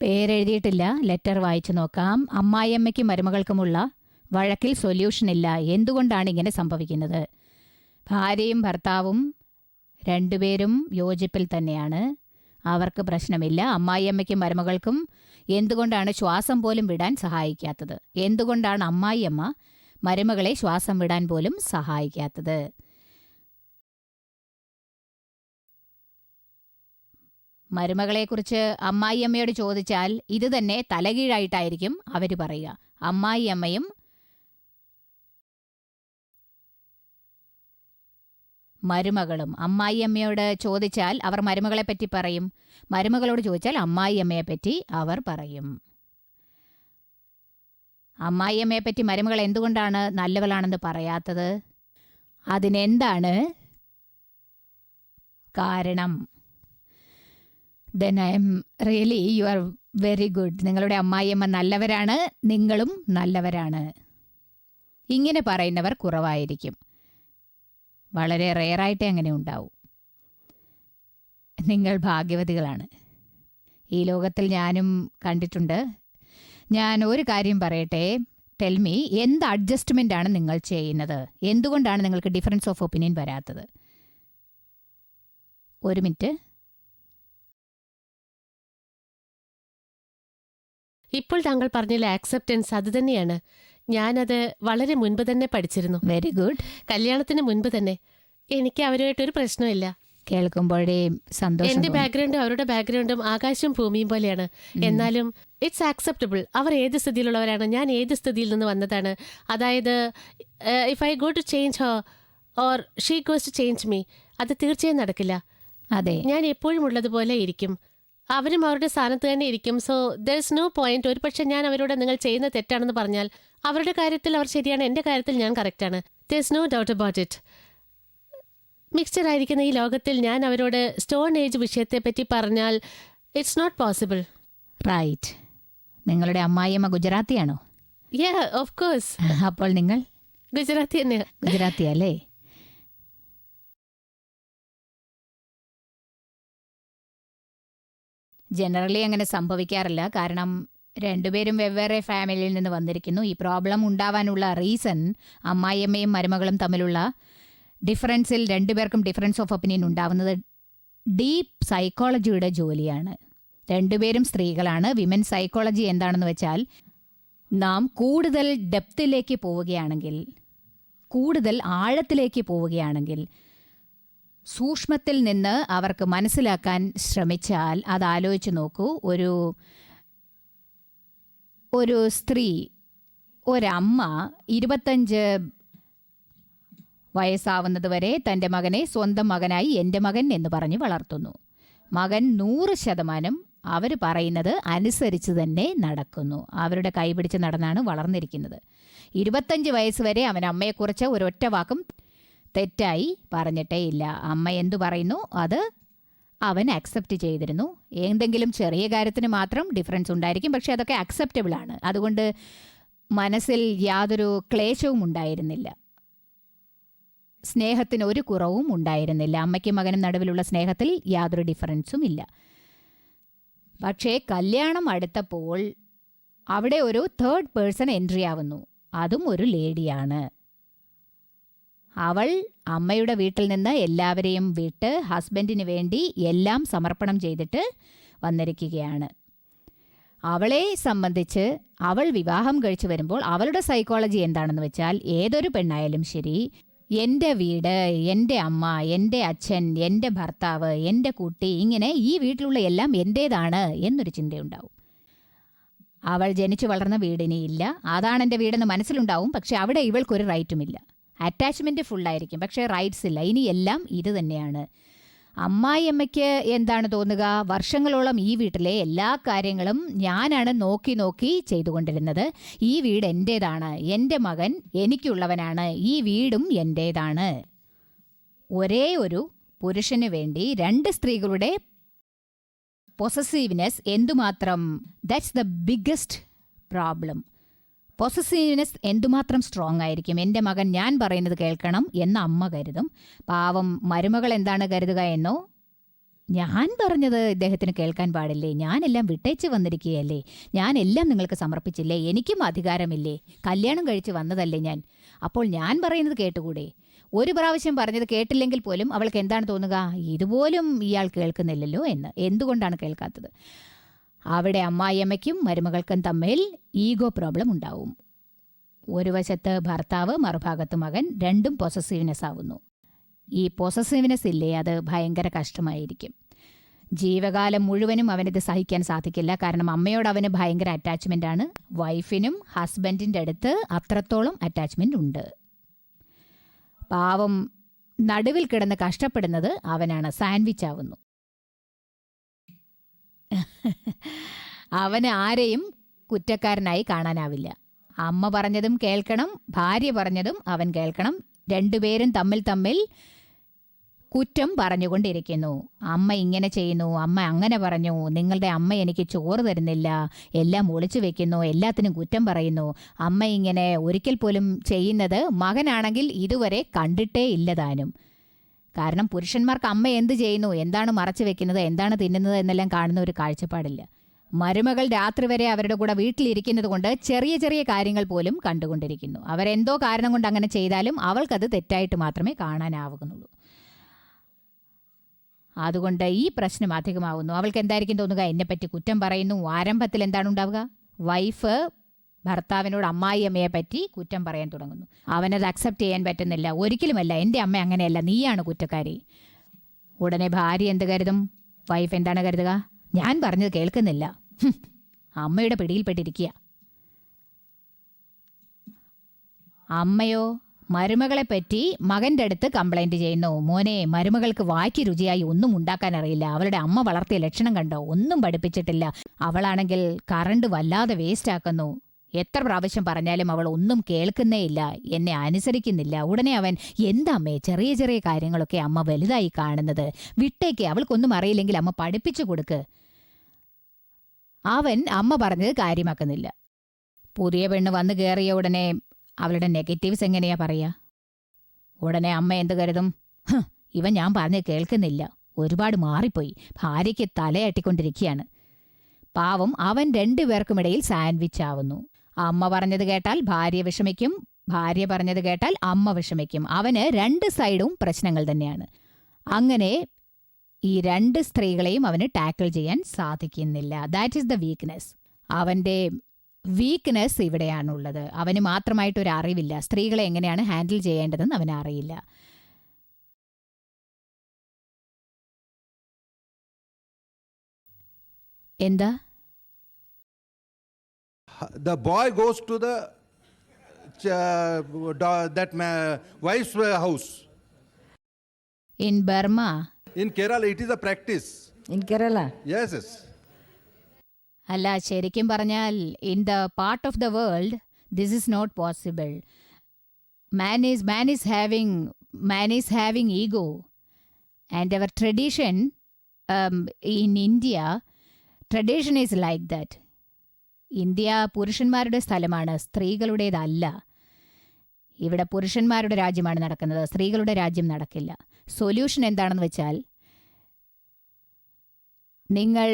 പേരെഴുതിയിട്ടില്ല, letter വായിച്ചു നോക്കാം. അമ്മായിയമ്മയ്ക്കും മരുമകൾക്കുമുള്ള വഴക്കിൽ സൊല്യൂഷനില്ല. എന്തുകൊണ്ടാണ് ഇങ്ങനെ സംഭവിക്കുന്നത്? ഭാര്യയും ഭർത്താവും രണ്ടുപേരും യോജിപ്പിൽ തന്നെയാണ്. അവർക്ക് പ്രശ്നമില്ല. അമ്മായിയമ്മയ്ക്കും മരുമകൾക്കും എന്തുകൊണ്ടാണ് ശ്വാസം പോലും വിടാൻ സഹായിക്കാത്തത്? എന്തുകൊണ്ടാണ് അമ്മായിയമ്മ മരുമകളെ ശ്വാസം വിടാൻ പോലും സഹായിക്കാത്തത്? മരുമകളെക്കുറിച്ച് അമ്മായിയമ്മയോട് ചോദിച്ചാൽ ഇത് തന്നെ തലകീഴായിട്ടായിരിക്കും അവർ പറയുക. അമ്മായിയമ്മയും മരുമകളും. അമ്മായിയമ്മയോട് ചോദിച്ചാൽ അവർ മരുമകളെപ്പറ്റി പറയും, മരുമകളോട് ചോദിച്ചാൽ അമ്മായിയമ്മയെപ്പറ്റി അവർ പറയും. അമ്മായിയമ്മയെപ്പറ്റി മരുമകൾ എന്തുകൊണ്ടാണ് നല്ലവളാണെന്ന് പറയാത്തത്? അതിനെന്താണ് കാരണം? Then I am really you are very good. നിങ്ങളുടെ അമ്മായിയമ്മ നല്ലവരാണ്, നിങ്ങളും നല്ലവരാണ്. ഇങ്ങനെ പറയുന്നവർ കുറവായിരിക്കും. വളരെ റെയറായിട്ടേ അങ്ങനെ ഉണ്ടാവും. നിങ്ങൾ ഭാഗ്യവതികളാണ്. ഈ ലോകത്തിൽ ഞാനും കണ്ടിട്ടുണ്ട്. ഞാൻ ഒരു കാര്യം പറയട്ടെ. ടെൽ മീ, എന്ത് അഡ്ജസ്റ്റ്മെൻ്റ് ആണ് നിങ്ങൾ ചെയ്യുന്നത്? എന്തുകൊണ്ടാണ് നിങ്ങൾക്ക് ഡിഫറൻസ് ഓഫ് ഒപ്പീനിയൻ വരാത്തത്? ഒരു മിനിറ്റ്. ഇപ്പോൾ താങ്കൾ പറഞ്ഞില്ല ആക്സെപ്റ്റൻസ്, അത് തന്നെയാണ്. ഞാനത് വളരെ മുൻപ് തന്നെ പഠിച്ചിരുന്നു. Very good. കല്യാണത്തിന് മുൻപ് തന്നെ. എനിക്ക് അവരുമായിട്ടൊരു പ്രശ്നമില്ല. കേൾക്കുമ്പോഴേ സന്തോഷം. എന്റെ ബാക്ക്ഗ്രൗണ്ടും അവരുടെ ബാക്ക്ഗ്രൗണ്ടും ആകാശവും ഭൂമിയും പോലെയാണ്. എന്നാലും ഇറ്റ്സ് ആക്സെപ്റ്റബിൾ. അവർ ഏത് സ്ഥിതിയിലുള്ളവരാണ്, ഞാൻ ഏത് സ്ഥിതിയിൽ നിന്ന് വന്നതാണ്. അതായത് if I go to change her or she goes to change me, അത് തീർച്ചയായും നടക്കില്ല. അതെ, ഞാൻ എപ്പോഴും ഉള്ളതുപോലെ ഇരിക്കും. അവരും അവരുടെ സ്ഥാനത്ത് തന്നെ ഇരിക്കും. So there is no point. ഒരു പക്ഷെ ഞാൻ അവരോട് നിങ്ങൾ ചെയ്യുന്ന തെറ്റാണെന്ന് പറഞ്ഞാൽ അവരുടെ കാര്യത്തിൽ അവർ ശരിയാണ്, എൻ്റെ കാര്യത്തിൽ ഞാൻ കറക്റ്റാണ്. There is no doubt about it. Mixture ആയിരിക്കുന്ന ഈ ലോകത്തിൽ ഞാൻ അവരോട് സ്റ്റോൺ ഏജ് വിഷയത്തെപ്പറ്റി പറഞ്ഞാൽ ഇറ്റ്സ് നോട്ട് പോസിബിൾ. റൈറ്റ്. നിങ്ങളുടെ അമ്മായിയമ്മ ഗുജറാത്തിയാണോ? യാ, ഓഫ് കോഴ്സ്. അപ്പോൾ നിങ്ങൾ ഗുജറാത്തി തന്നെയാണ്. ഗുജറാത്തി അല്ലേ? ജനറലി അങ്ങനെ സംഭവിക്കാറില്ല. കാരണം രണ്ടുപേരും വെവ്വേറെ ഫാമിലിയിൽ നിന്ന് വന്നിരിക്കുന്നു. ഈ പ്രോബ്ലം ഉണ്ടാവാനുള്ള റീസൺ അമ്മായിയമ്മയും മരുമകളും തമ്മിലുള്ള ഡിഫറൻസിൽ രണ്ടുപേർക്കും ഡിഫറൻസ് ഓഫ് ഒപ്പീനിയൻ ഉണ്ടാവുന്നത് ഡീപ്പ് സൈക്കോളജിയുടെ ജോലിയാണ്. രണ്ടുപേരും സ്ത്രീകളാണ്. വിമൻ സൈക്കോളജി എന്താണെന്ന് വെച്ചാൽ, നാം കൂടുതൽ ഡെപ്തിലേക്ക് പോവുകയാണെങ്കിൽ, കൂടുതൽ ആഴത്തിലേക്ക് പോവുകയാണെങ്കിൽ, സൂക്ഷ്മത്തിൽ നിന്ന് അവർക്ക് മനസ്സിലാക്കാൻ ശ്രമിച്ചാൽ, അത് ആലോചിച്ച് നോക്കൂ. ഒരു സ്ത്രീ, ഒരമ്മ 25 വയസ്സാവുന്നത് വരെ തൻ്റെ മകനെ സ്വന്തം മകനായി എൻ്റെ മകൻ എന്ന് പറഞ്ഞ് വളർത്തുന്നു. മകൻ 100% അവർ പറയുന്നത് അനുസരിച്ച് തന്നെ നടക്കുന്നു. അവരുടെ കൈപിടിച്ച് നടന്നാണ് വളർന്നിരിക്കുന്നത്. 25 വയസ്സ് വരെ അവൻ അമ്മയെക്കുറിച്ച് ഒരൊറ്റ വാക്കും തെറ്റായി പറഞ്ഞിട്ടേ ഇല്ല. അമ്മ എന്തു പറയുന്നു അത് അവൻ അക്സെപ്റ്റ് ചെയ്തിരുന്നു. എന്തെങ്കിലും ചെറിയ കാര്യത്തിന് മാത്രം ഡിഫറൻസ് ഉണ്ടായിരിക്കും, പക്ഷെ അതൊക്കെ അക്സെപ്റ്റബിൾ ആണ്. അതുകൊണ്ട് മനസ്സിൽ യാതൊരു ക്ലേശവും ഉണ്ടായിരുന്നില്ല, സ്നേഹത്തിന് ഒരു കുറവും ഉണ്ടായിരുന്നില്ല. അമ്മയ്ക്കും മകനും നടുവിലുള്ള സ്നേഹത്തിൽ യാതൊരു ഡിഫറൻസും ഇല്ല. പക്ഷേ കല്യാണം അടുത്തപ്പോൾ അവിടെ ഒരു തേർഡ് പേഴ്സൺ എൻട്രി ആവുന്നു. അതും ഒരു ലേഡിയാണ്. അവൾ അമ്മയുടെ വീട്ടിൽ നിന്ന് എല്ലാവരെയും വിട്ട് ഹസ്ബൻഡിന് വേണ്ടി എല്ലാം സമർപ്പണം ചെയ്തിട്ട് വന്നിരിക്കുകയാണ്. അവളെ സംബന്ധിച്ച് അവൾ വിവാഹം കഴിച്ചു വരുമ്പോൾ അവളുടെ സൈക്കോളജി എന്താണെന്ന് വെച്ചാൽ, ഏതൊരു പെണ്ണായാലും ശരി, എൻ്റെ വീട്, എൻ്റെ അമ്മ, എൻ്റെ അച്ഛൻ, എൻ്റെ ഭർത്താവ്, എൻ്റെ കുട്ടി, ഇങ്ങനെ ഈ വീട്ടിലുള്ള എല്ലാം എൻ്റേതാണ് എന്നൊരു ചിന്തയുണ്ടാവും. അവൾ ജനിച്ചു വളർന്ന വീടിനിയില്ല, അതാണ് എൻ്റെ വീടെന്ന് മനസ്സിലുണ്ടാവും. പക്ഷെ അവിടെ ഇവൾക്കൊരു റൈറ്റുമില്ല. അറ്റാച്ച്മെൻറ്റ് ഫുള്ളായിരിക്കും, പക്ഷേ റൈറ്റ്സ് ഇല്ല. ഇനി എല്ലാം ഇത് തന്നെയാണ്. അമ്മായിയമ്മയ്ക്ക് എന്താണ് തോന്നുക? വർഷങ്ങളോളം ഈ വീട്ടിലെ എല്ലാ കാര്യങ്ങളും ഞാനാണ് നോക്കി നോക്കി ചെയ്തുകൊണ്ടിരുന്നത്. ഈ വീട് എൻ്റേതാണ്, എൻ്റെ മകൻ എനിക്കുള്ളവനാണ്, ഈ വീടും എൻ്റേതാണ്. ഒരേ ഒരു പുരുഷന് വേണ്ടി 2 സ്ത്രീകളുടെ പൊസസീവ്നെസ് എന്തുമാത്രം, that's the biggest problem. Possessiveness എന്തുമാത്രം സ്ട്രോങ് ആയിരിക്കും. എൻ്റെ മകൻ ഞാൻ പറയുന്നത് കേൾക്കണം എന്ന് അമ്മ കരുതും. പാവം മരുമകൾ എന്താണ് കരുതുക എന്നോ ഞാൻ പറഞ്ഞത് ഇദ്ദേഹത്തിന് കേൾക്കാൻ പാടില്ലേ? ഞാനെല്ലാം വിട്ടേച്ച് വന്നിരിക്കുകയല്ലേ? ഞാനെല്ലാം നിങ്ങൾക്ക് സമർപ്പിച്ചില്ലേ? എനിക്കും അധികാരമില്ലേ? കല്യാണം കഴിച്ച് വന്നതല്ലേ ഞാൻ? അപ്പോൾ ഞാൻ പറയുന്നത് കേട്ടുകൂടെ? ഒരു പ്രാവശ്യം പറഞ്ഞത് കേട്ടില്ലെങ്കിൽ പോലും അവൾക്ക് എന്താണ് തോന്നുക? ഇതുപോലും ഇയാൾ കേൾക്കുന്നില്ലല്ലോ എന്ന്. എന്തുകൊണ്ടാണ് കേൾക്കാത്തത്? അവിടെ അമ്മായിയമ്മയ്ക്കും മരുമകൾക്കും തമ്മിൽ ഈഗോ പ്രോബ്ലം ഉണ്ടാവും. ഒരു വശത്ത് ഭർത്താവ്, മറുഭാഗത്ത് മകൻ, രണ്ടും പൊസസീവ്നെസ് ആവുന്നു. ഈ പൊസസീവ്നെസ് ഇല്ലേ, അത് ഭയങ്കര കഷ്ടമായിരിക്കും. ജീവകാലം മുഴുവനും അവനിത് സഹിക്കാൻ സാധിക്കില്ല. കാരണം അമ്മയോട് അവന് ഭയങ്കര അറ്റാച്ച്മെൻ്റ് ആണ്. വൈഫിനും ഹസ്ബൻഡിൻ്റെ അടുത്ത് അത്രത്തോളം അറ്റാച്ച്മെൻ്റ് ഉണ്ട്. പാവം നടുവിൽ കിടന്ന് കഷ്ടപ്പെടുന്നത് അവനാണ്. സാൻഡ്വിച്ച് ആവുന്നു. അവന് ആരെയും കുറ്റക്കാരനായി കാണാനാവില്ല. അമ്മ പറഞ്ഞതും കേൾക്കണം, ഭാര്യ പറഞ്ഞതും അവൻ കേൾക്കണം. രണ്ടുപേരും തമ്മിൽ കുറ്റം പറഞ്ഞുകൊണ്ടിരിക്കുന്നു. അമ്മ ഇങ്ങനെ ചെയ്യുന്നു, അമ്മ അങ്ങനെ പറഞ്ഞു, നിങ്ങളുടെ അമ്മ എനിക്ക് ചോറ് തരുന്നില്ല, എല്ലാം ഒളിച്ചു വെക്കുന്നു, എല്ലാത്തിനും കുറ്റം പറയുന്നു. അമ്മ ഇങ്ങനെ ഒരിക്കൽ പോലും ചെയ്യുന്നത് മകനാണെങ്കിൽ ഇതുവരെ കണ്ടിട്ടേ ഇല്ലതാനും. കാരണം പുരുഷന്മാർക്ക് അമ്മ എന്ത് ചെയ്യുന്നു, എന്താണ് മറച്ചു വെക്കുന്നത്, എന്താണ് തിന്നുന്നത് എന്നെല്ലാം കാണുന്ന ഒരു കാഴ്ചപ്പാടില്ല. മരുമകൾ രാത്രി വരെ അവരുടെ കൂടെ വീട്ടിലിരിക്കുന്നത് കൊണ്ട് ചെറിയ ചെറിയ കാര്യങ്ങൾ പോലും കണ്ടുകൊണ്ടിരിക്കുന്നു. അവരെന്തോ കാരണം കൊണ്ട് അങ്ങനെ ചെയ്താലും അവൾക്കത് തെറ്റായിട്ട് മാത്രമേ കാണാനാവുന്നുള്ളൂ. അതുകൊണ്ട് ഈ പ്രശ്നം അധികമാവുന്നു. അവൾക്ക് എന്തായിരിക്കും തോന്നുക? എന്നെപ്പറ്റി കുറ്റം പറയുന്നു. ആരംഭത്തിൽ എന്താണ് ഉണ്ടാവുക? വൈഫ് ഭർത്താവിനോട് അമ്മായിയമ്മയെ പറ്റി കുറ്റം പറയാൻ തുടങ്ങുന്നു. അവനത് അക്സെപ്റ്റ് ചെയ്യാൻ പറ്റുന്നില്ല. ഒരിക്കലുമല്ല, എൻ്റെ അമ്മ അങ്ങനെയല്ല, നീയാണ് കുറ്റക്കാരി. ഉടനെ ഭാര്യ എന്ത് കരുതും? വൈഫ് എന്താണ് കരുതുക? ഞാൻ പറഞ്ഞത് കേൾക്കുന്നില്ല, അമ്മയുടെ പിടിയിൽപ്പെട്ടിരിക്കുക. അമ്മയോ മരുമകളെപ്പറ്റി മകൻ്റെ അടുത്ത് കംപ്ലൈൻറ്റ് ചെയ്യുന്നു. മോനെ, മരുമകൾക്ക് വായ്ക്ക് രുചിയായി ഒന്നും ഉണ്ടാക്കാൻ അറിയില്ല, അവളുടെ അമ്മ വളർത്തിയ ലക്ഷണം കണ്ടോ, ഒന്നും പഠിപ്പിച്ചിട്ടില്ല, അവളാണെങ്കിൽ കറണ്ട് വല്ലാതെ വേസ്റ്റ് ആക്കുന്നു, എത്ര പ്രാവശ്യം പറഞ്ഞാലും അവൾ ഒന്നും കേൾക്കുന്നേയില്ല, എന്നെ അനുസരിക്കുന്നില്ല. ഉടനെ അവൻ, എന്താമ്മേ ചെറിയ ചെറിയ കാര്യങ്ങളൊക്കെ അമ്മ വലുതായി കാണുന്നത്, വിട്ടേക്ക്, അവൾക്കൊന്നും അറിയില്ലെങ്കിൽ അമ്മ പഠിപ്പിച്ചു കൊടുക്ക്. അവൻ അമ്മ പറഞ്ഞത് കാര്യമാക്കുന്നില്ല. പുതിയ പെണ്ണ് വന്നു കയറിയ ഉടനെ അവളുടെ നെഗറ്റീവ്സ് എങ്ങനെയാ പറയുക? ഉടനെ അമ്മ എന്ത് കരുതും? ഇവൻ ഞാൻ പറഞ്ഞത് കേൾക്കുന്നില്ല, ഒരുപാട് മാറിപ്പോയി, ഭാര്യയ്ക്ക് തലയാട്ടിക്കൊണ്ടിരിക്കുകയാണ്. പാവം അവൻ രണ്ടുപേർക്കുമിടയിൽ സാൻഡ്വിച്ച് ആവുന്നു. അമ്മ പറഞ്ഞത് കേട്ടാൽ ഭാര്യ വിഷമിക്കും, ഭാര്യ പറഞ്ഞത് കേട്ടാൽ അമ്മ വിഷമിക്കും. അവന് രണ്ട് സൈഡും പ്രശ്നങ്ങൾ തന്നെയാണ്. അങ്ങനെ ഈ രണ്ട് സ്ത്രീകളെയും അവന് ടാക്കിൾ ചെയ്യാൻ സാധിക്കുന്നില്ല. That is the weakness. അവൻ്റെ വീക്ക്നെസ് ഇവിടെയാണുള്ളത്. അവന് മാത്രമായിട്ടൊരു അറിവില്ല, സ്ത്രീകളെ എങ്ങനെയാണ് ഹാൻഡിൽ ചെയ്യേണ്ടതെന്ന് അവന് അറിയില്ല. എന്താ? The boy goes to the wife's house. In Burma. In Kerala, it is a practice. In Kerala? Yes, yes. അല്ല, ശരിക്കും പറഞ്ഞാൽ in the part of the world this is not possible. Man is having ego. And our tradition in India, tradition is like that. India പുരുഷന്മാരുടെ സ്ഥലമാണ്, സ്ത്രീകളുടേതല്ല. ഇവിടെ പുരുഷന്മാരുടെ രാജ്യമാണ് നടക്കുന്നത്, സ്ത്രീകളുടെ രാജ്യം നടക്കില്ല. സൊല്യൂഷൻ എന്താണെന്ന് വെച്ചാൽ, നിങ്ങൾ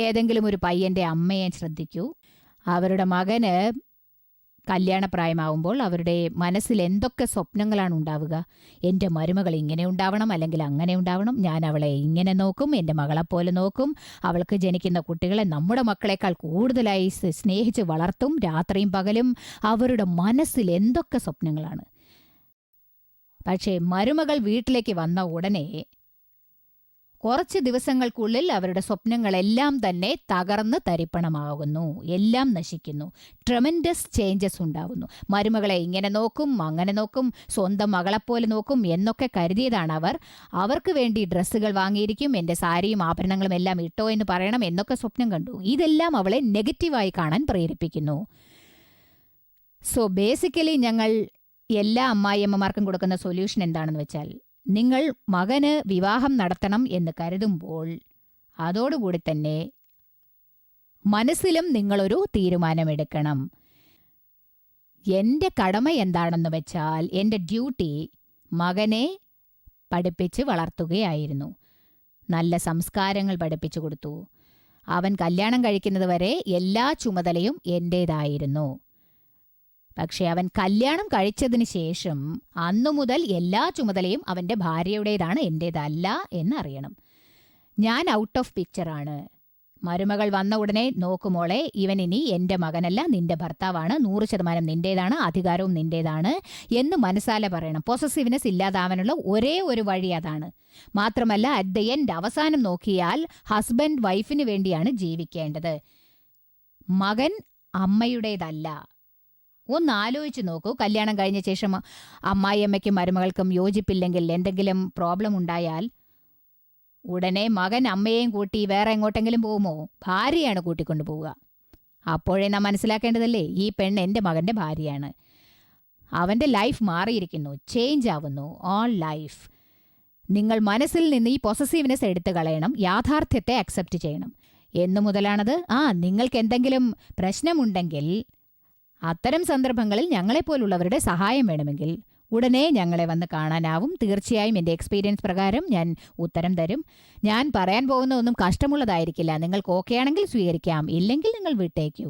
ഏതെങ്കിലും ഒരു പയ്യൻ്റെ അമ്മയെ ശ്രദ്ധിക്കൂ. അവരുടെ മകന് കല്യാണപ്രായമാവുമ്പോൾ അവരുടെ മനസ്സിൽ എന്തൊക്കെ സ്വപ്നങ്ങളാണ് ഉണ്ടാവുക? എൻ്റെ മരുമകൾ ഇങ്ങനെ ഉണ്ടാവണം, അല്ലെങ്കിൽ അങ്ങനെ ഉണ്ടാവണം, ഞാൻ അവളെ ഇങ്ങനെ നോക്കും, എൻ്റെ മകളെപ്പോലെ നോക്കും, അവൾക്ക് ജനിക്കുന്ന കുട്ടികളെ നമ്മുടെ മക്കളെക്കാൾ കൂടുതലായി സ്നേഹിച്ച് വളർത്തും, രാത്രിയും പകലും. അവരുടെ മനസ്സിൽ എന്തൊക്കെ സ്വപ്നങ്ങളാണ്. പക്ഷേ മരുമകൾ വീട്ടിലേക്ക് വന്ന ഉടനെ കുറച്ച് ദിവസങ്ങൾക്കുള്ളിൽ അവരുടെ സ്വപ്നങ്ങളെല്ലാം തന്നെ തകർന്ന് തരിപ്പണമാകുന്നു, എല്ലാം നശിക്കുന്നു. ട്രെമൻഡസ് ചേഞ്ചസ് ഉണ്ടാവുന്നു. മരുമകളെ ഇങ്ങനെ നോക്കും, അങ്ങനെ നോക്കും, സ്വന്തം മകളെപ്പോലെ നോക്കും എന്നൊക്കെ കരുതിയതാണ് അവർ. അവർക്ക് വേണ്ടി ഡ്രസ്സുകൾ വാങ്ങിയിരിക്കും, എൻ്റെ സാരിയും ആഭരണങ്ങളും എല്ലാം ഇട്ടോ എന്ന് പറയണം എന്നൊക്കെ സ്വപ്നം കണ്ടു. ഇതെല്ലാം അവളെ നെഗറ്റീവായി കാണാൻ പ്രേരിപ്പിക്കുന്നു. സോ ബേസിക്കലി ഞങ്ങൾ എല്ലാ അമ്മായിയമ്മമാർക്കും കൊടുക്കുന്ന സൊല്യൂഷൻ എന്താണെന്ന് വെച്ചാൽ, നിങ്ങൾ മകന് വിവാഹം നടത്തണം എന്ന് കരുതുമ്പോൾ അതോടുകൂടി തന്നെ മനസ്സിലും നിങ്ങളൊരു തീരുമാനമെടുക്കണം. എൻ്റെ കടമ എന്താണെന്ന് വെച്ചാൽ, എൻ്റെ ഡ്യൂട്ടി മകനെ പഠിപ്പിച്ച് വളർത്തുകയായിരുന്നു. നല്ല സംസ്കാരങ്ങൾ പഠിപ്പിച്ചു കൊടുത്തു. അവൻ കല്യാണം കഴിക്കുന്നത് വരെ എല്ലാ ചുമതലയും എൻ്റേതായിരുന്നു. പക്ഷെ അവൻ കല്യാണം കഴിച്ചതിന് ശേഷം അന്നു മുതൽ എല്ലാ ചുമതലയും അവൻ്റെ ഭാര്യയുടേതാണ്, എൻ്റേതല്ല എന്നറിയണം. ഞാൻ ഔട്ട് ഓഫ് പിക്ചറാണ്. മരുമകൾ വന്ന ഉടനെ നോക്കുമോളെ, ഇവൻ ഇനി എൻ്റെ മകനല്ല, നിന്റെ ഭർത്താവാണ്, 100% നിന്റേതാണ്, അധികാരവും നിന്റേതാണ് എന്ന് മനസ്സാലെ പറയണം. പൊസസീവ്നെസ് ഇല്ലാതാവാനുള്ള ഒരേ ഒരു വഴി അതാണ്. മാത്രമല്ല അറ്റ് ദ എൻഡ് അവസാനം നോക്കിയാൽ ഹസ്ബൻഡ് വൈഫിന് വേണ്ടിയാണ് ജീവിക്കേണ്ടത്. മകൻ അമ്മയുടേതല്ല. ഒന്ന് ആലോചിച്ച് നോക്കൂ, കല്യാണം കഴിഞ്ഞ ശേഷം അമ്മായിയമ്മയ്ക്കും മരുമകൾക്കും യോജിപ്പില്ലെങ്കിൽ, എന്തെങ്കിലും പ്രോബ്ലം ഉണ്ടായാൽ ഉടനെ മകൻ അമ്മയെയും കൂട്ടി വേറെ എങ്ങോട്ടെങ്കിലും പോകുമോ? ഭാര്യയാണ് കൂട്ടിക്കൊണ്ടു പോവുക. അപ്പോഴേ നാം മനസ്സിലാക്കേണ്ടതല്ലേ, ഈ പെണ്ണ് എൻ്റെ മകൻ്റെ ഭാര്യയാണ്. അവൻ്റെ ലൈഫ് മാറിയിരിക്കുന്നു, ചേഞ്ച് ആവുന്നു, ഓൾ ലൈഫ്. നിങ്ങൾ മനസ്സിൽ നിന്ന് ഈ പൊസസീവ്നെസ് എടുത്തു കളയണം, യാഥാർത്ഥ്യത്തെ അക്സെപ്റ്റ് ചെയ്യണം. എന്നു മുതലാണത്? നിങ്ങൾക്ക് എന്തെങ്കിലും പ്രശ്നമുണ്ടെങ്കിൽ, അത്തരം സന്ദർഭങ്ങളിൽ ഞങ്ങളെപ്പോലുള്ളവരുടെ സഹായം വേണമെങ്കിൽ ഉടനെ ഞങ്ങളെ വന്ന് കാണാനാവും. തീർച്ചയായും എൻ്റെ എക്സ്പീരിയൻസ് പ്രകാരം ഞാൻ ഉത്തരം തരും. ഞാൻ പറയാൻ പോകുന്ന ഒന്നും കഷ്ടമുള്ളതായിരിക്കില്ല. നിങ്ങൾക്ക് ഓക്കെ ആണെങ്കിൽ സ്വീകരിക്കാം, ഇല്ലെങ്കിൽ നിങ്ങൾ വിട്ടേക്കൂ.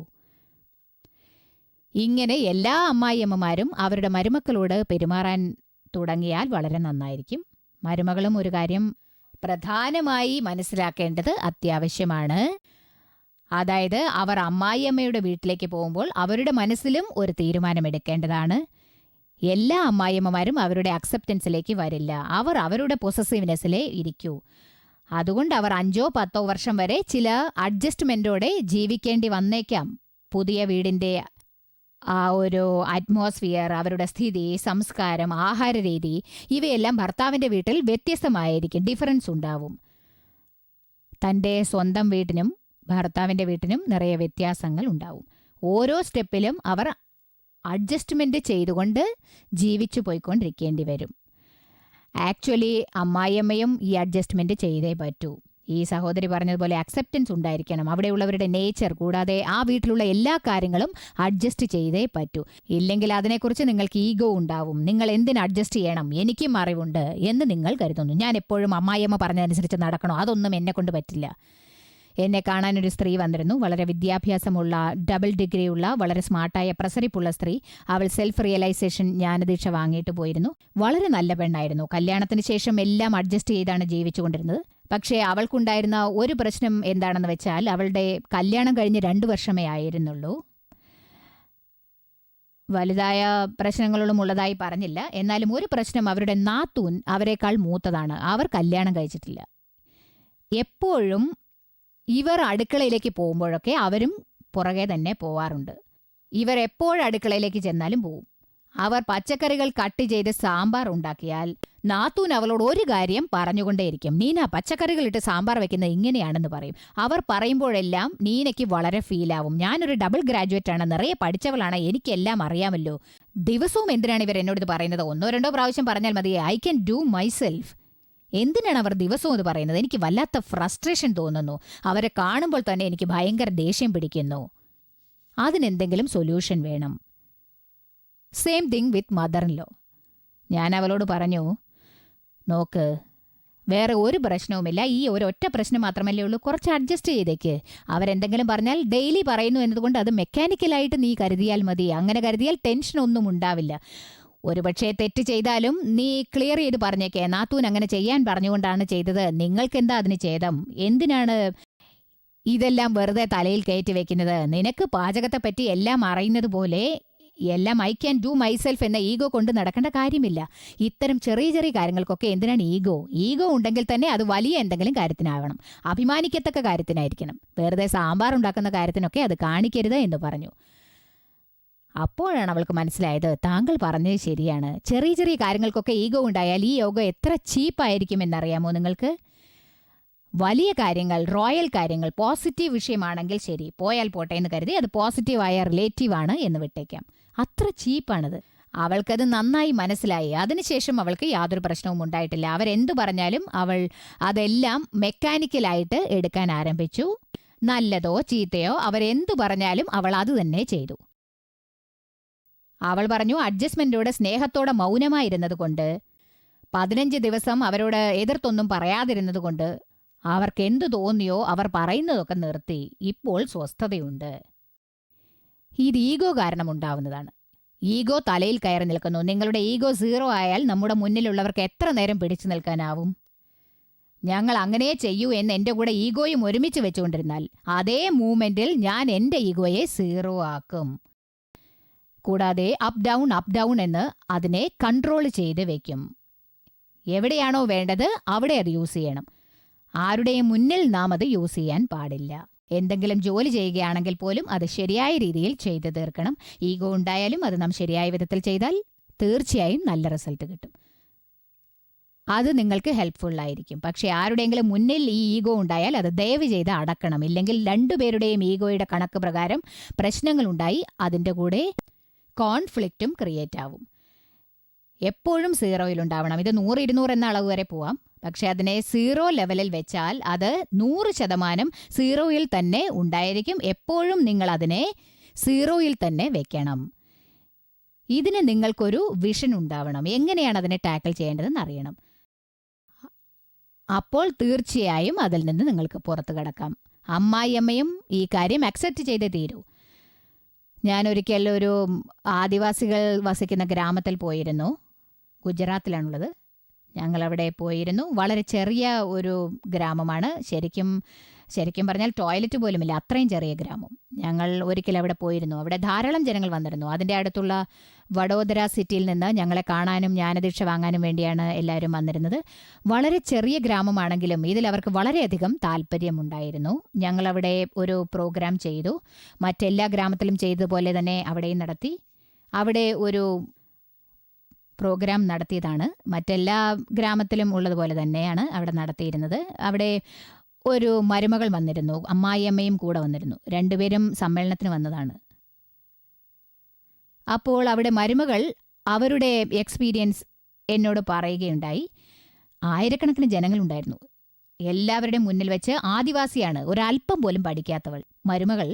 ഇങ്ങനെ എല്ലാ അമ്മായിയമ്മമാരും അവരുടെ മരുമക്കളോട് പെരുമാറാൻ തുടങ്ങിയാൽ വളരെ നന്നായിരിക്കും. മരുമകളും ഒരു കാര്യം പ്രധാനമായി മനസ്സിലാക്കേണ്ടത് അത്യാവശ്യമാണ്. അതായത് അവർ അമ്മായിയമ്മയുടെ വീട്ടിലേക്ക് പോകുമ്പോൾ അവരുടെ മനസ്സിലും ഒരു തീരുമാനമെടുക്കേണ്ടതാണ്. എല്ലാ അമ്മായിയമ്മമാരും അവരുടെ അക്സെപ്റ്റൻസിലേക്ക് വരില്ല. അവർ അവരുടെ പൊസസീവ്നെസ്സിലേ ഇരിക്കൂ. അതുകൊണ്ട് അവർ 5-10 വർഷം വരെ ചില അഡ്ജസ്റ്റ്മെൻറ്റോടെ ജീവിക്കേണ്ടി വന്നേക്കാം. പുതിയ വീടിൻ്റെ ആ ഒരു അറ്റ്മോസ്ഫിയർ, അവരുടെ സ്ഥിതി, സംസ്കാരം, ആഹാരരീതി ഇവയെല്ലാം ഭർത്താവിൻ്റെ വീട്ടിൽ വ്യത്യസ്തമായിരിക്കും, ഡിഫറൻസ് ഉണ്ടാവും. തൻ്റെ സ്വന്തം വീട്ടിനും ഭർത്താവിൻ്റെ വീട്ടിനും നിറയെ വ്യത്യാസങ്ങൾ ഉണ്ടാവും. ഓരോ സ്റ്റെപ്പിലും അവർ അഡ്ജസ്റ്റ്മെൻറ്റ് ചെയ്തുകൊണ്ട് ജീവിച്ചു പോയിക്കൊണ്ടിരിക്കേണ്ടി വരും. ആക്ച്വലി അമ്മായിയമ്മയും ഈ അഡ്ജസ്റ്റ്മെൻറ്റ് ചെയ്തേ പറ്റൂ. ഈ സഹോദരി പറഞ്ഞതുപോലെ അക്സെപ്റ്റൻസ് ഉണ്ടായിരിക്കണം, അവിടെയുള്ളവരുടെ നേച്ചർ, കൂടാതെ ആ വീട്ടിലുള്ള എല്ലാ കാര്യങ്ങളും അഡ്ജസ്റ്റ് ചെയ്തേ പറ്റൂ. ഇല്ലെങ്കിൽ അതിനെക്കുറിച്ച് നിങ്ങൾക്ക് ഈഗോ ഉണ്ടാവും. നിങ്ങൾ എന്തിന് അഡ്ജസ്റ്റ് ചെയ്യണം, എനിക്കും അറിവുണ്ട് എന്ന് നിങ്ങൾ കരുതുന്നു. ഞാൻ എപ്പോഴും അമ്മായിയമ്മ പറഞ്ഞതനുസരിച്ച് നടക്കണോ? അതൊന്നും എന്നെ കൊണ്ട് പറ്റില്ല. എന്നെ കാണാനൊരു സ്ത്രീ വന്നിരുന്നു. വളരെ വിദ്യാഭ്യാസമുള്ള, ഡബിൾ ഡിഗ്രിയുള്ള, വളരെ സ്മാർട്ടായ, പ്രസരിപ്പുള്ള സ്ത്രീ. അവൾ സെൽഫ് റിയലൈസേഷൻ ജ്ഞാനദീക്ഷ വാങ്ങിയിട്ട് പോയിരുന്നു. വളരെ നല്ല പെണ്ണായിരുന്നു. കല്യാണത്തിന് ശേഷം എല്ലാം അഡ്ജസ്റ്റ് ചെയ്താണ് ജീവിച്ചുകൊണ്ടിരുന്നത്. പക്ഷേ അവൾക്കുണ്ടായിരുന്ന ഒരു പ്രശ്നം എന്താണെന്ന് വെച്ചാൽ, അവളുടെ കല്യാണം കഴിഞ്ഞ് 2 വർഷമേ ആയിരുന്നുള്ളൂ. വലുതായ പ്രശ്നങ്ങളൊന്നും ഉള്ളതായി പറഞ്ഞില്ല. എന്നാലും ഒരു പ്രശ്നം, അവരുടെ നാത്തൂൻ അവരെക്കാൾ മൂത്തതാണ്. അവർ കല്യാണം കഴിച്ചിട്ടില്ല. എപ്പോഴും ഇവർ അടുക്കളയിലേക്ക് പോകുമ്പോഴൊക്കെ അവരും പുറകെ തന്നെ പോവാറുണ്ട്. ഇവർ എപ്പോഴും അടുക്കളയിലേക്ക് ചെന്നാലും പോവും. അവർ പച്ചക്കറികൾ കട്ട് ചെയ്ത് സാമ്പാർ ഉണ്ടാക്കിയാൽ നാത്തൂൻ അവളോട് ഒരു കാര്യം പറഞ്ഞുകൊണ്ടേയിരിക്കും. നീന, പച്ചക്കറികളിട്ട് സാമ്പാർ വെക്കുന്നത് ഇങ്ങനെയാണെന്ന് പറയും. അവർ പറയുമ്പോഴെല്ലാം നീനയ്ക്ക് വളരെ ഫീലാവും. ഞാനൊരു ഡബിൾ ഗ്രാജുവേറ്റ് ആണ്, നിറയെ പഠിച്ചവളാണ്, എനിക്കെല്ലാം അറിയാമല്ലോ. ദിവസവും എന്തിനാണ് ഇവർ എന്നോട് ഇത് പറയുന്നത്? 1-2 പ്രാവശ്യം പറഞ്ഞാൽ മതി. I can do myself. എന്തിനാണ് അവർ ദിവസവും ഇത് പറയുന്നത്? എനിക്ക് വല്ലാത്ത ഫ്രസ്ട്രേഷൻ തോന്നുന്നു. അവരെ കാണുമ്പോൾ തന്നെ എനിക്ക് ഭയങ്കര ദേഷ്യം പിടിക്കുന്നു. അതിനെന്തെങ്കിലും സൊല്യൂഷൻ വേണം. Same thing with mother in law. ഞാൻ അവളോട് പറഞ്ഞു, നോക്ക്, വേറെ ഒരു പ്രശ്നവുമില്ല, ഈ ഒരൊറ്റ പ്രശ്നം മാത്രമല്ലേ ഉള്ളൂ, കുറച്ച് അഡ്ജസ്റ്റ് ചെയ്തേക്ക്. അവരെന്തെങ്കിലും പറഞ്ഞാൽ ഡെയിലി പറയുന്നു എന്നതുകൊണ്ട് അത് മെക്കാനിക്കലായിട്ട് നീ കരുതിയാൽ മതി. അങ്ങനെ കരുതിയാൽ ടെൻഷനൊന്നും ഉണ്ടാവില്ല. ഒരുപക്ഷെ തെറ്റ് ചെയ്താലും നീ ക്ലിയർ ചെയ്ത് പറഞ്ഞേക്കേ, നാത്തൂൻ അങ്ങനെ ചെയ്യാൻ പറഞ്ഞുകൊണ്ടാണ് ചെയ്തത്, നിങ്ങൾക്കെന്താ അതിന് ഛേദം? എന്തിനാണ് ഇതെല്ലാം വെറുതെ തലയിൽ കയറ്റി വെക്കുന്നത്? നിനക്ക് പാചകത്തെപ്പറ്റി എല്ലാം അറിയുന്നത് പോലെ എല്ലാം ഐ ക്യാൻ ഡു മൈസെൽഫ് എന്ന ഈഗോ കൊണ്ട് നടക്കേണ്ട കാര്യമില്ല. ഇത്തരം ചെറിയ ചെറിയ കാര്യങ്ങൾക്കൊക്കെ എന്തിനാണ് ഈഗോ? ഈഗോ ഉണ്ടെങ്കിൽ തന്നെ അത് വലിയ എന്തെങ്കിലും കാര്യത്തിനാവണം, അഭിമാനിക്കത്തക്ക കാര്യത്തിനായിരിക്കണം. വെറുതെ സാമ്പാർ ഉണ്ടാക്കുന്ന കാര്യത്തിനൊക്കെ അത് കാണിക്കരുത് എന്ന് പറഞ്ഞു. അപ്പോഴാണ് അവൾക്ക് മനസ്സിലായത്, താങ്കൾ പറഞ്ഞത് ശരിയാണ്. ചെറിയ ചെറിയ കാര്യങ്ങൾക്കൊക്കെ ഈഗോ ഉണ്ടായാൽ ഈ യോഗ എത്ര ചീപ്പായിരിക്കും എന്നറിയാമോ നിങ്ങൾക്ക്? വലിയ കാര്യങ്ങൾ, റോയൽ കാര്യങ്ങൾ, പോസിറ്റീവ് വിഷയമാണെങ്കിൽ ശരി, പോയാൽ പോട്ടെ എന്ന് കരുതി അത് പോസിറ്റീവായ റിലേറ്റീവാണ് എന്ന് വിട്ടേക്കാം. അത്ര ചീപ്പാണത്. അവൾക്കത് നന്നായി മനസ്സിലായി. അതിനുശേഷം അവൾക്ക് യാതൊരു പ്രശ്നവും ഉണ്ടായിട്ടില്ല. അവരെന്തു പറഞ്ഞാലും അവൾ അതെല്ലാം മെക്കാനിക്കലായിട്ട് എടുക്കാൻ ആരംഭിച്ചു. നല്ലതോ ചീത്തയോ അവരെന്തു പറഞ്ഞാലും അവൾ അത് തന്നെ ചെയ്തു. അവൾ പറഞ്ഞു, അഡ്ജസ്റ്റ്മെന്റോടെ സ്നേഹത്തോടെ മൗനമായിരുന്നത് കൊണ്ട്, 15 ദിവസം അവരോട് എതിർത്തൊന്നും പറയാതിരുന്നത് കൊണ്ട് അവർക്ക് എന്തു തോന്നിയോ അവർ പറയുന്നതൊക്കെ നിർത്തി. ഇപ്പോൾ സ്വസ്ഥതയുണ്ട്. ഇത് ഈഗോ കാരണം ഉണ്ടാവുന്നതാണ്. ഈഗോ തലയിൽ കയറി നിൽക്കുന്നു. നിങ്ങളുടെ ഈഗോ 0 ആയാൽ നമ്മുടെ മുന്നിലുള്ളവർക്ക് എത്ര നേരം പിടിച്ചു നിൽക്കാനാവും? ഞങ്ങൾ അങ്ങനെ ചെയ്യൂ എന്ന് എൻ്റെ കൂടെ ഈഗോയും ഒരുമിച്ച് വെച്ചുകൊണ്ടിരുന്നാൽ അതേ മൂമെന്റിൽ ഞാൻ എൻ്റെ ഈഗോയെ 0 ആക്കും. കൂടാതെ അപ്പ് ഡൗൺ എന്ന് അതിനെ കൺട്രോൾ ചെയ്ത് വെക്കും. എവിടെയാണോ വേണ്ടത് അവിടെ അത് യൂസ് ചെയ്യണം. ആരുടെയും മുന്നിൽ നാം അത് യൂസ് ചെയ്യാൻ പാടില്ല. എന്തെങ്കിലും ജോലി ചെയ്യുകയാണെങ്കിൽ പോലും അത് ശരിയായ രീതിയിൽ ചെയ്തു തീർക്കണം. ഈഗോ ഉണ്ടായാലും അത് നാം ശരിയായ വിധത്തിൽ ചെയ്താൽ തീർച്ചയായും നല്ല റിസൾട്ട് കിട്ടും. അത് നിങ്ങൾക്ക് ഹെൽപ്ഫുൾ ആയിരിക്കും. പക്ഷേ ആരുടെയെങ്കിലും മുന്നിൽ ഈ ഈഗോ ഉണ്ടായാൽ അത് ദയവ് ചെയ്ത് അടക്കണം. ഇല്ലെങ്കിൽ രണ്ടുപേരുടെയും ഈഗോയുടെ കണക്ക് പ്രകാരം പ്രശ്നങ്ങളുണ്ടായി അതിൻ്റെ കൂടെ കോൺഫ്ലിക്റ്റും ക്രിയേറ്റ് ആവും. എപ്പോഴും 0 ഉണ്ടാവണം. ഇത് 100-200 എന്ന അളവ് വരെ പോവാം. പക്ഷെ അതിനെ 0 ലെവലിൽ വെച്ചാൽ അത് 100% 0 തന്നെ ഉണ്ടായിരിക്കും. എപ്പോഴും നിങ്ങൾ അതിനെ 0 തന്നെ വെക്കണം. ഇതിന് നിങ്ങൾക്കൊരു വിഷൻ ഉണ്ടാവണം. എങ്ങനെയാണ് അതിനെ ടാക്കിൾ ചെയ്യേണ്ടതെന്ന് അറിയണം. അപ്പോൾ തീർച്ചയായും അതിൽ നിന്ന് നിങ്ങൾക്ക് പുറത്തു കടക്കാം. അമ്മായിയമ്മയും ഈ കാര്യം അക്സെപ്റ്റ് ചെയ്തേ തീരൂ. ഞാനൊരിക്കൽ ഒരു ആദിവാസികൾ വസിക്കുന്ന ഗ്രാമത്തിൽ പോയിരുന്നു. ഗുജറാത്തിലാണുള്ളത്. ഞങ്ങളവിടെ പോയിരുന്നു. വളരെ ചെറിയ ഒരു ഗ്രാമമാണ്. ശരിക്കും പറഞ്ഞാൽ ടോയ്ലറ്റ് പോലുമില്ല, അത്രയും ചെറിയ ഗ്രാമം. ഞങ്ങൾ ഒരിക്കൽ അവിടെ പോയിരുന്നു. അവിടെ ധാരാളം ജനങ്ങൾ വന്നിരുന്നു. അതിൻ്റെ അടുത്തുള്ള വഡോദര സിറ്റിയിൽ നിന്ന് ഞങ്ങളെ കാണാനും ജ്ഞാനദീക്ഷ വാങ്ങാനും വേണ്ടിയാണ് എല്ലാവരും വന്നിരുന്നത്. വളരെ ചെറിയ ഗ്രാമമാണെങ്കിലും ഇതിൽ അവർക്ക് വളരെയധികം താല്പര്യമുണ്ടായിരുന്നു. ഞങ്ങളവിടെ ഒരു പ്രോഗ്രാം ചെയ്തു. മറ്റെല്ലാ ഗ്രാമത്തിലും ചെയ്തതുപോലെ തന്നെ അവിടെയും നടത്തി. അവിടെ ഒരു പ്രോഗ്രാം നടത്തിയതാണ്. മറ്റെല്ലാ ഗ്രാമത്തിലും ഉള്ളതുപോലെ തന്നെയാണ് അവിടെ നടത്തിയിരുന്നത്. അവിടെ ഒരു മരുമകൾ വന്നിരുന്നു, അമ്മായിയമ്മയും കൂടെ വന്നിരുന്നു. രണ്ടുപേരും സമ്മേളനത്തിന് വന്നതാണ്. അപ്പോൾ അവിടെ മരുമകൾ അവരുടെ എക്സ്പീരിയൻസ് എന്നോട് പറയുകയുണ്ടായി. ആയിരക്കണക്കിന് ജനങ്ങളുണ്ടായിരുന്നു. എല്ലാവരുടെയും മുന്നിൽ വെച്ച് ആദിവാസിയാണ്, ഒരല്പം പോലും പഠിക്കാത്തവൾ. മരുമകൾ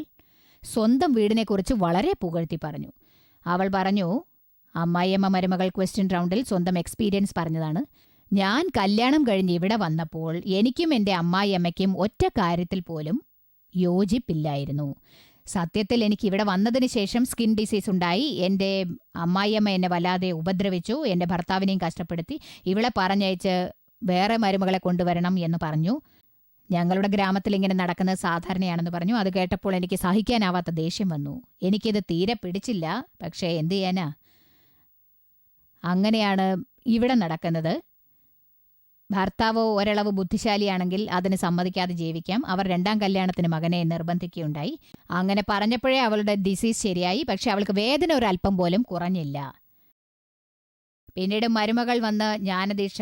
സ്വന്തം വീടിനെക്കുറിച്ച് വളരെ പുകഴ്ത്തി പറഞ്ഞു. അവൾ പറഞ്ഞു, അമ്മായിയമ്മ മരുമകൾ ക്വസ്റ്റ്യൻ റൗണ്ടിൽ സ്വന്തം എക്സ്പീരിയൻസ് പറഞ്ഞതാണ്. ഞാൻ കല്യാണം കഴിഞ്ഞ് ഇവിടെ വന്നപ്പോൾ എനിക്കും എൻ്റെ അമ്മായിയമ്മയ്ക്കും ഒറ്റ കാര്യത്തിൽ പോലും യോജിപ്പില്ലായിരുന്നു. സത്യത്തിൽ എനിക്ക് ഇവിടെ വന്നതിന് ശേഷം സ്കിൻ ഡിസീസ് ഉണ്ടായി. എൻ്റെ അമ്മായിയമ്മ എന്നെ വല്ലാതെ ഉപദ്രവിച്ചു, എൻ്റെ ഭർത്താവിനെയും കഷ്ടപ്പെടുത്തി. ഇവളെ പറഞ്ഞയച്ച് വേറെ മരുമകളെ കൊണ്ടുവരണം എന്ന് പറഞ്ഞു. ഞങ്ങളുടെ ഗ്രാമത്തിൽ ഇങ്ങനെ നടക്കുന്നത് സാധാരണയാണെന്ന് പറഞ്ഞു. അത് കേട്ടപ്പോൾ എനിക്ക് സഹിക്കാനാവാത്ത ദേഷ്യം വന്നു. എനിക്കിത് തീരെ പിടിച്ചില്ല. പക്ഷേ എന്ത് ചെയ്യാനാ, അങ്ങനെയാണ് ഇവിടെ നടക്കുന്നത്. ഭർത്താവോ ഒരളവ് ബുദ്ധിശാലിയാണെങ്കിൽ അതിന് സമ്മതിക്കാതെ ജീവിക്കാം. അവർ 2ാം കല്യാണത്തിന് മകനെ നിർബന്ധിക്കുകയുണ്ടായി. അങ്ങനെ പറഞ്ഞപ്പോഴേ അവളുടെ ഡിസീസ് ശരിയായി. പക്ഷെ അവൾക്ക് വേദന ഒരല്പം പോലും കുറഞ്ഞില്ല. പിന്നീട് മരുമകൾ വന്ന് ജ്ഞാനദീക്ഷ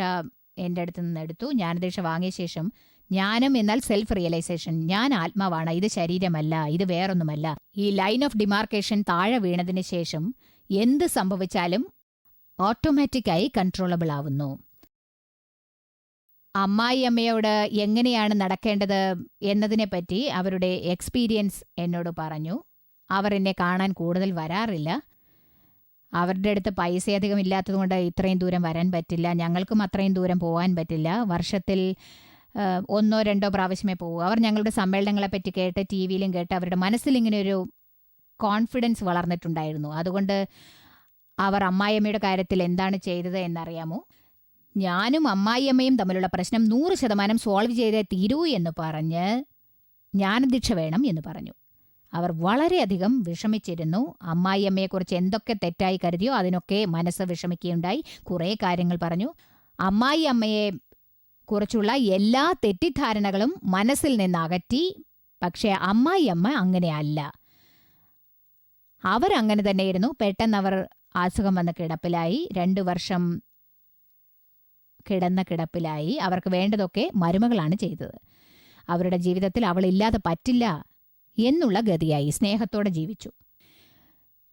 എൻ്റെ അടുത്ത് നിന്ന് എടുത്തു. ജ്ഞാനദീക്ഷ വാങ്ങിയ ശേഷം ജ്ഞാനം എന്നാൽ സെൽഫ് റിയലൈസേഷൻ. ഞാൻ ആത്മാവാണ്, ഇത് ശരീരമല്ല, ഇത് വേറൊന്നുമല്ല. ഈ ലൈൻ ഓഫ് ഡിമാർക്കേഷൻ താഴെ വീണതിന് ശേഷം എന്ത് സംഭവിച്ചാലും ഓട്ടോമാറ്റിക്കായി കൺട്രോളബിൾ ആവുന്നു. അമ്മായിയമ്മയോട് എങ്ങനെയാണ് നടക്കേണ്ടത് എന്നതിനെപ്പറ്റി അവരുടെ എക്സ്പീരിയൻസ് എന്നോട് പറഞ്ഞു. അവർ എന്നെ കാണാൻ കൂടുതൽ വരാറില്ല. അവരുടെ അടുത്ത് പൈസ അധികം ഇല്ലാത്തതുകൊണ്ട് ഇത്രയും ദൂരം വരാൻ പറ്റില്ല. ഞങ്ങൾക്കും അത്രയും ദൂരം പോകാൻ പറ്റില്ല. വർഷത്തിൽ 1-2 പ്രാവശ്യമേ പോകൂ. അവർ ഞങ്ങളുടെ സമ്മേളനങ്ങളെപ്പറ്റി കേട്ട് TV-യിലും കേട്ട് അവരുടെ മനസ്സിൽ ഇങ്ങനെ ഒരു കോൺഫിഡൻസ് വളർന്നിട്ടുണ്ടായിരുന്നു. അതുകൊണ്ട് അവർ അമ്മായിയമ്മയുടെ കാര്യത്തിൽ എന്താണ് ചെയ്തത് എന്നറിയാമോ? ഞാനും അമ്മായിയമ്മയും തമ്മിലുള്ള പ്രശ്നം 100% സോൾവ് ചെയ്തേ തീരൂ എന്ന് പറഞ്ഞ് ജ്ഞാനദീക്ഷ വേണം എന്ന് പറഞ്ഞു. അവർ വളരെയധികം വിഷമിച്ചിരുന്നു. അമ്മായിയമ്മയെക്കുറിച്ച് എന്തൊക്കെ തെറ്റായി കരുതിയോ അതിനൊക്കെ മനസ്സ് വിഷമിക്കുകയുണ്ടായി. കുറേ കാര്യങ്ങൾ പറഞ്ഞു. അമ്മായിയമ്മയെ കുറിച്ചുള്ള എല്ലാ തെറ്റിദ്ധാരണകളും മനസ്സിൽ നിന്ന് അകറ്റി. പക്ഷേ അമ്മായിയമ്മ അങ്ങനെയല്ല. അവരങ്ങനെ തന്നെയായിരുന്നു. പെട്ടെന്ന് അവർ അസുഖം വന്ന് കിടപ്പിലായി. 2 വർഷം കിടന്ന കിടപ്പിലായി. അവർക്ക് വേണ്ടതൊക്കെ മരുമകളാണ് ചെയ്തത്. അവരുടെ ജീവിതത്തിൽ അവളില്ലാതെ പറ്റില്ല എന്നുള്ള ഗതിയായി. സ്നേഹത്തോടെ ജീവിച്ചു.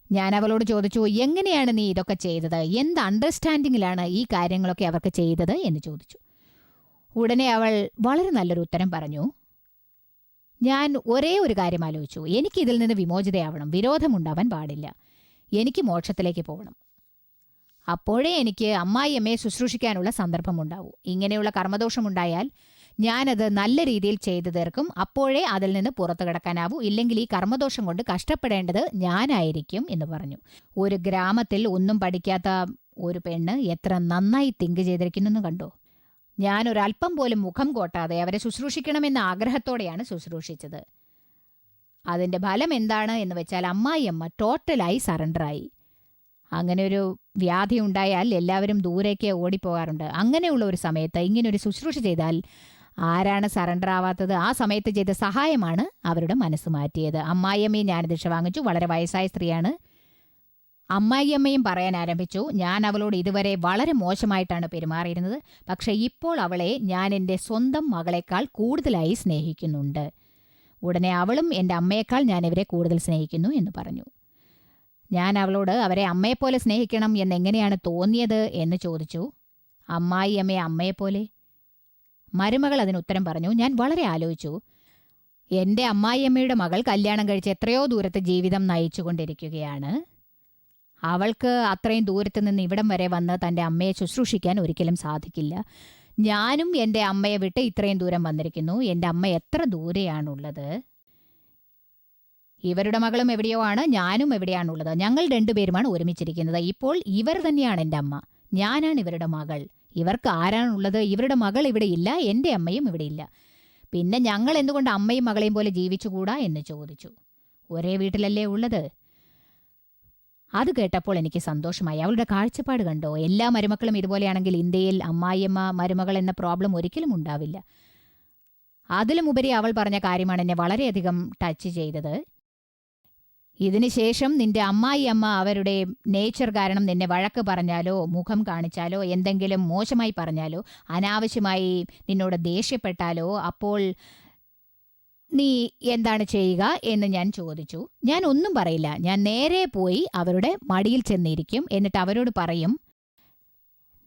ഞാൻ അവളോട് ചോദിച്ചു, എങ്ങനെയാണ് നീ ഇതൊക്കെ ചെയ്തത്? എന്ത് അണ്ടർസ്റ്റാൻഡിങ്ങിലാണ് ഈ കാര്യങ്ങളൊക്കെ അവർക്ക് ചെയ്തത് എന്ന് ചോദിച്ചു. ഉടനെ അവൾ വളരെ നല്ലൊരു ഉത്തരം പറഞ്ഞു. ഞാൻ ഒരേ ഒരു കാര്യം ആലോചിച്ചു. എനിക്കിതിൽ നിന്ന് വിമോചിതയാവണം. വിരോധമുണ്ടാവാൻ പാടില്ല. എനിക്ക് മോക്ഷത്തിലേക്ക് പോകണം. അപ്പോഴേ എനിക്ക് അമ്മായിയമ്മയെ ശുശ്രൂഷിക്കാനുള്ള സന്ദർഭമുണ്ടാവൂ. ഇങ്ങനെയുള്ള കർമ്മദോഷമുണ്ടായാൽ ഞാനത് നല്ല രീതിയിൽ ചെയ്തു തീർക്കും. അപ്പോഴേ അതിൽ നിന്ന് പുറത്തു കിടക്കാനാവൂ. ഇല്ലെങ്കിൽ ഈ കർമ്മദോഷം കൊണ്ട് കഷ്ടപ്പെടേണ്ടത് ഞാനായിരിക്കും എന്ന് പറഞ്ഞു. ഒരു ഗ്രാമത്തിൽ ഒന്നും പഠിക്കാത്ത ഒരു പെണ്ണ് എത്ര നന്നായി തിങ്ക് ചെയ്തിരിക്കുന്നെന്ന് കണ്ടോ. ഞാനൊരല്പം പോലും മുഖം കോട്ടാതെ അവരെ ശുശ്രൂഷിക്കണമെന്ന ആഗ്രഹത്തോടെയാണ് ശുശ്രൂഷിച്ചത്. അതിൻ്റെ ഫലം എന്താണ് എന്ന് വെച്ചാൽ അമ്മായിയമ്മ ടോട്ടലായി സറണ്ടറായി. അങ്ങനെ ഒരു വ്യാധി ഉണ്ടായാൽ എല്ലാവരും ദൂരേക്ക് ഓടിപ്പോകാറുണ്ട്. അങ്ങനെയുള്ള ഒരു സമയത്ത് ഇങ്ങനൊരു ശുശ്രൂഷ ചെയ്താൽ ആരാണ് സറണ്ടർ ആവാത്തത്? ആ സമയത്ത് ചെയ്ത സഹായമാണ് അവരുടെ മനസ്സ് മാറ്റിയത്. അമ്മായിയമ്മയും ഞാൻ ദീക്ഷ വാങ്ങിച്ചു. വളരെ വയസ്സായ സ്ത്രീയാണ്. അമ്മായിയമ്മയും പറയാൻ ആരംഭിച്ചു, ഞാൻ അവളോട് ഇതുവരെ വളരെ മോശമായിട്ടാണ് പെരുമാറിയിരുന്നത്. പക്ഷേ ഇപ്പോൾ അവളെ ഞാൻ എൻ്റെ സ്വന്തം മകളെക്കാൾ കൂടുതലായി സ്നേഹിക്കുന്നുണ്ട്. ഉടനെ അവളും എൻ്റെ അമ്മയേക്കാൾ ഞാൻ ഇവരെ കൂടുതൽ സ്നേഹിക്കുന്നു എന്ന് പറഞ്ഞു. ഞാൻ അവളോട് അവരെ അമ്മയെപ്പോലെ സ്നേഹിക്കണം എന്നെങ്ങനെയാണ് തോന്നിയത് എന്ന് ചോദിച്ചു. അമ്മായിയമ്മയെ അമ്മയെപ്പോലെ? മരുമകൾ അതിന് ഉത്തരം പറഞ്ഞു. ഞാൻ വളരെ ആലോചിച്ചു. എൻ്റെ അമ്മായിയമ്മയുടെ മകൾ കല്യാണം കഴിച്ച് എത്രയോ ദൂരത്ത് ജീവിതം നയിച്ചുകൊണ്ടിരിക്കുകയാണ്. അവൾക്ക് അത്രയും ദൂരത്ത് നിന്ന് ഇവിടം വരെ വന്ന് തൻ്റെ അമ്മയെ ശുശ്രൂഷിക്കാൻ ഒരിക്കലും സാധിക്കില്ല. ഞാനും എൻ്റെ അമ്മയെ വിട്ട് ഇത്രയും ദൂരം വന്നിരിക്കുന്നു. എൻ്റെ അമ്മ എത്ര ദൂരെയാണുള്ളത്. ഇവരുടെ മകളും എവിടെയോ ആണ്, ഞാനും എവിടെയാണുള്ളത്. ഞങ്ങൾ രണ്ടുപേരുമാണ് ഒരുമിച്ചിരിക്കുന്നത്. ഇപ്പോൾ ഇവർ തന്നെയാണ് എൻ്റെ അമ്മ, ഞാനാണ് ഇവരുടെ മകൾ. ഇവർക്ക് ആരാണുള്ളത്? ഇവരുടെ മകൾ ഇവിടെ ഇല്ല, എൻ്റെ അമ്മയും ഇവിടെ ഇല്ല. പിന്നെ ഞങ്ങൾ എന്തുകൊണ്ട് അമ്മയും മകളെയും പോലെ ജീവിച്ചുകൂടാ എന്ന് ചോദിച്ചു. ഒരേ വീട്ടിലല്ലേ ഉള്ളത്. അത് കേട്ടപ്പോൾ എനിക്ക് സന്തോഷമായി. അവളുടെ കാഴ്ചപ്പാട് കണ്ടോ? എല്ലാ മരുമക്കളും ഇതുപോലെയാണെങ്കിൽ ഇന്ത്യയിൽ അമ്മായിയമ്മ മരുമകൾ എന്ന പ്രോബ്ലം ഒരിക്കലും ഉണ്ടാവില്ല. അതിലുമുപരി അവൾ പറഞ്ഞ കാര്യമാണ് എന്നെ വളരെയധികം ടച്ച് ചെയ്തത്. ഇതിനുശേഷം നിന്റെ അമ്മായിയമ്മ അവരുടെ നേച്ചർ കാരണം നിന്നെ വഴക്ക് പറഞ്ഞാലോ മുഖം കാണിച്ചാലോ എന്തെങ്കിലും മോശമായി പറഞ്ഞാലോ അനാവശ്യമായി നിന്നോട് ദേഷ്യപ്പെട്ടാലോ അപ്പോൾ നീ എന്താണ് ചെയ്യുക എന്ന് ഞാൻ ചോദിച്ചു. ഞാൻ ഒന്നും പറയില്ല. ഞാൻ നേരെ പോയി അവരുടെ മടിയിൽ ചെന്നിരിക്കും. എന്നിട്ട് അവരോട് പറയും,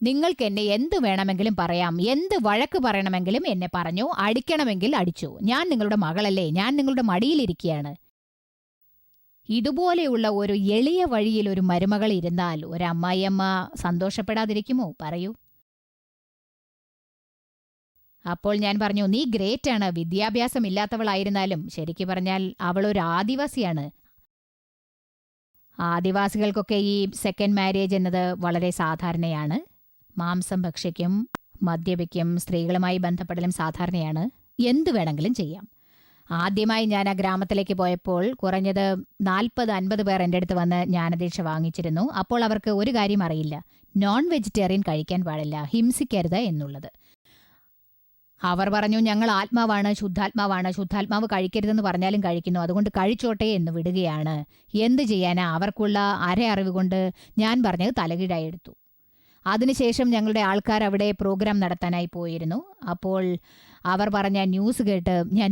നിങ്ങൾക്ക് എന്നെ എന്ത് വേണമെങ്കിലും പറയാം, എന്ത് വഴക്ക് പറയണമെങ്കിലും എന്നെ പറഞ്ഞു, അടിക്കണമെങ്കിൽ അടിച്ചു. ഞാൻ നിങ്ങളുടെ മകളല്ലേ, ഞാൻ നിങ്ങളുടെ മടിയിലിരിക്കുകയാണ്. ഇതുപോലെയുള്ള ഒരു എളിയ വഴിയിൽ ഒരു മരുമകൾ ഇരുന്നാൽ ഒരമ്മായിയമ്മ സന്തോഷപ്പെടാതിരിക്കുമോ? പറയൂ. അപ്പോൾ ഞാൻ പറഞ്ഞു, നീ ഗ്രേറ്റ് ആണ്. വിദ്യാഭ്യാസം ഇല്ലാത്തവളായിരുന്നാലും ശരിക്കു പറഞ്ഞാൽ അവളൊരു ആദിവാസിയാണ്. ആദിവാസികൾക്കൊക്കെ ഈ സെക്കൻഡ് മാരേജ് എന്നത് വളരെ സാധാരണയാണ്. മാംസം ഭക്ഷിക്കും, മദ്യപിക്കും, സ്ത്രീകളുമായി ബന്ധപ്പെടലും സാധാരണയാണ്. എന്തു വേണമെങ്കിലും ചെയ്യാം. ആദ്യമായി ഞാൻ ആ ഗ്രാമത്തിലേക്ക് പോയപ്പോൾ കുറഞ്ഞത് 40-50 പേർ എൻ്റെ അടുത്ത് വന്ന് ജ്ഞാനദീക്ഷ വാങ്ങിച്ചിരുന്നു. അപ്പോൾ അവർക്ക് ഒരു കാര്യം അറിയില്ല, നോൺ വെജിറ്റേറിയൻ കഴിക്കാൻ പാടില്ല, ഹിംസിക്കരുത് എന്നുള്ളത്. അവർ പറഞ്ഞു, ഞങ്ങൾ ആത്മാവാണ്, ശുദ്ധാത്മാവ് കഴിക്കരുതെന്ന് പറഞ്ഞാലും കഴിക്കുന്നു, അതുകൊണ്ട് കഴിച്ചോട്ടെ എന്ന് വിടുകയാണ്. എന്ത് ചെയ്യാനാ? അവർക്കുള്ള അറിവ് കൊണ്ട് ഞാൻ പറഞ്ഞത് തലകീഴായി എടുത്തു. അതിനുശേഷം ഞങ്ങളുടെ ആൾക്കാർ അവിടെ പ്രോഗ്രാം നടത്താനായി പോയിരുന്നു. അപ്പോൾ അവർ പറഞ്ഞ ന്യൂസ് കേട്ട് ഞാൻ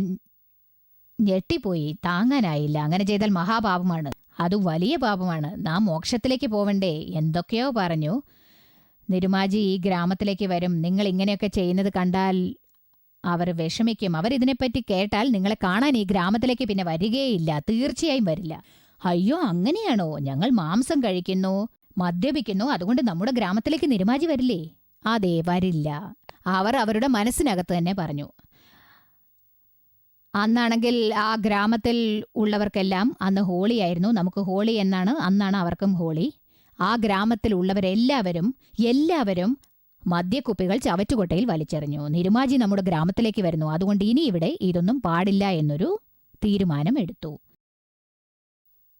ഞെട്ടിപ്പോയി. താങ്ങാനായില്ല. അങ്ങനെ ചെയ്താൽ മഹാപാപമാണ്, അത് വലിയ പാപമാണ്, നാം മോക്ഷത്തിലേക്ക് പോവണ്ടേ, എന്തൊക്കെയോ പറഞ്ഞു. നിരുമാജി ഈ ഗ്രാമത്തിലേക്ക് വരും, നിങ്ങൾ ഇങ്ങനെയൊക്കെ ചെയ്യുന്നത് കണ്ടാൽ അവർ വിഷമിക്കും. അവരിതിനെപ്പറ്റി കേട്ടാൽ നിങ്ങളെ കാണാൻ ഈ ഗ്രാമത്തിലേക്ക് പിന്നെ വരികയില്ല, തീർച്ചയായും വരില്ല. അയ്യോ, അങ്ങനെയാണോ? ഞങ്ങൾ മാംസം കഴിക്കുന്നു, മദ്യപിക്കുന്നു, അതുകൊണ്ട് നമ്മുടെ ഗ്രാമത്തിലേക്ക് നിരുമാജി വരില്ലേ? അതെ, വരില്ല. അവർ അവരുടെ മനസ്സിനകത്ത് തന്നെ പറഞ്ഞു. അന്നാണെങ്കിൽ ആ ഗ്രാമത്തിൽ ഉള്ളവർക്കെല്ലാം അന്ന് ഹോളിയായിരുന്നു. നമുക്ക് ഹോളി എന്നാണ്, അന്നാണ് അവർക്കും ഹോളി. ആ ഗ്രാമത്തിൽ ഉള്ളവരെല്ലാവരും മദ്യക്കുപ്പികൾ ചവറ്റുകൊട്ടയിൽ വലിച്ചെറിഞ്ഞു. നിരുമാജി നമ്മുടെ ഗ്രാമത്തിലേക്ക് വരുന്നു, അതുകൊണ്ട് ഇനി ഇവിടെ ഇതൊന്നും പാടില്ല എന്നൊരു തീരുമാനം എടുത്തു.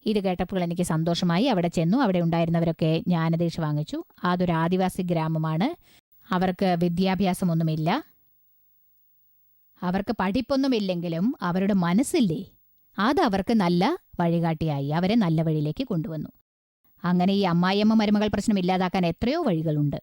ഇത് കേട്ടപ്പോൾ എനിക്ക് സന്തോഷമായി. അവിടെ ചെന്നു. അവിടെ ഉണ്ടായിരുന്നവരൊക്കെ ജ്ഞാനദീക്ഷ വാങ്ങിച്ചു. അതൊരു ആദിവാസി ഗ്രാമമാണ്. അവർക്ക് വിദ്യാഭ്യാസമൊന്നുമില്ല, അവർക്ക് പഠിപ്പൊന്നുമില്ലെങ്കിലും അവരുടെ മനസ്സില്ലേ, അത് അവർക്ക് നല്ല വഴികാട്ടിയായി. അവരെ നല്ല വഴിയിലേക്ക് കൊണ്ടുവന്നു. അങ്ങനെ ഈ അമ്മായിയമ്മ മരുമകൾ പ്രശ്നം ഇല്ലാതാക്കാൻ എത്രയോ വഴികളുണ്ട്.